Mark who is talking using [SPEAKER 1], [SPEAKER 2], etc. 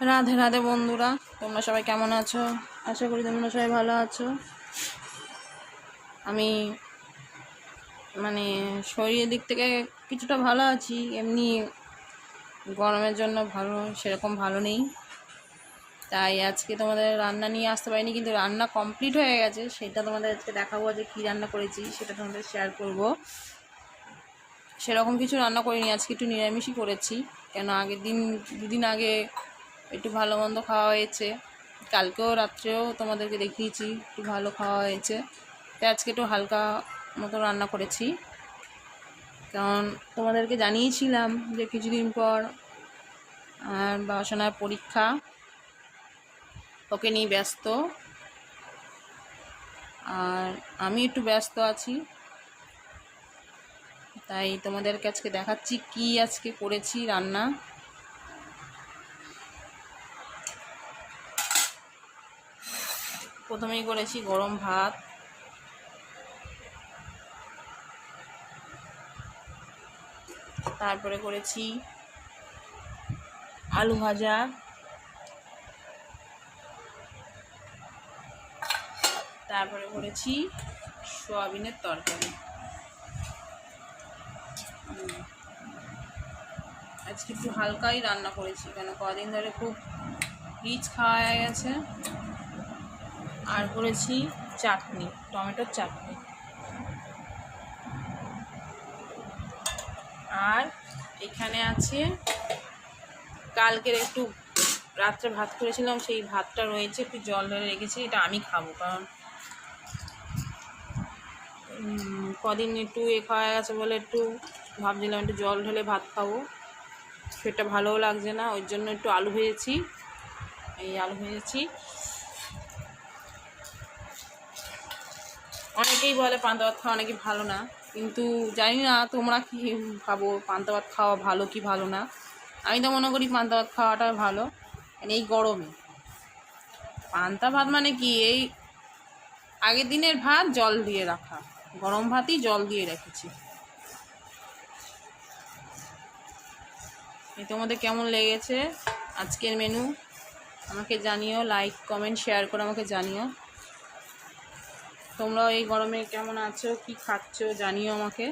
[SPEAKER 1] রাধে রাধে বন্ধুরা, তোমরা সবাই কেমন আছো? আশা করি তোমরা সবাই ভালো আছো। আমি শরীরের দিক থেকে কিছুটা ভালো আছি, এমনি গরমের জন্য সেরকম ভালো নেই। তাই আজকে তোমাদের রান্না নিয়ে আসতে পারিনি, কিন্তু রান্না কমপ্লিট হয়ে গেছে। সেটা তোমাদের আজকে দেখাবো যে কী রান্না করেছি, সেটা তোমাদের শেয়ার করব। সেরকম কিছু রান্না করিনি, আজকে একটু নিরামিষই করেছি। কেন আগের দিন দুদিন আগে একটু ভালো মন্দ খাওয়া হয়েছে, কালকেও রাত্রেও তোমাদেরকে দেখিয়েছি একটু ভালো খাওয়া হয়েছে। তাই আজকে একটু হালকা মতো রান্না করেছি, কারণ তোমাদেরকে জানিয়েছিলাম যে কিছুদিন পর বাসনার পরীক্ষা, ওকে নিয়ে ব্যস্ত, আর আমি একটু ব্যস্ত আছি। তাই তোমাদেরকে আজকে দেখাচ্ছি কি আজকে করেছি রান্না। প্রথমেই করেছি গরম ভাত, তারপরে করেছি আলু ভাজা, তারপরে করেছি সয়াবিনের তরকারি। আজকে একটু হালকাই রান্না করেছি, কেন কদিন ধরে খুব রিচ খাওয়া হয়ে গেছে। আর করেছি চাটনি, টমেটোর চাটনি। আর এখানে আছে কালকের একটু রাত্রে ভাত করেছিলাম, সেই ভাতটা রয়েছে, একটু জল ঢেলে রেখেছি। এটা আমি খাবো, কারণ কদিন একটু খাওয়া গেছে বলে একটু ভাবছিলাম একটু জল ঢেলে ভাত খাবো, সেটা ভালোও লাগছে না। ওই জন্য একটু আলু ভেজেছি, এই আলু ভেজেছি। অনেকেই বলে পান্তা ভাত খাওয়া নাকি ভালো না, কিন্তু জানি না তোমরা কি ভাবো পান্তা ভাত খাওয়া ভালো কি ভালো না। আমি তো মনে করি পান্তা ভাত খাওয়াটা ভালো, মানে এই গরমে। পান্তা ভাত মানে কি, এই আগের দিনের ভাত জল দিয়ে রাখা, গরম ভাতই জল দিয়ে রেখেছি। তোমাদের কেমন লেগেছে আজকের মেনু আমাকে জানিও, লাইক কমেন্ট শেয়ার করে আমাকে জানিও। তোমরাও এই গরমে কেমন আছো, কি খাচ্ছো জানিও আমাকে।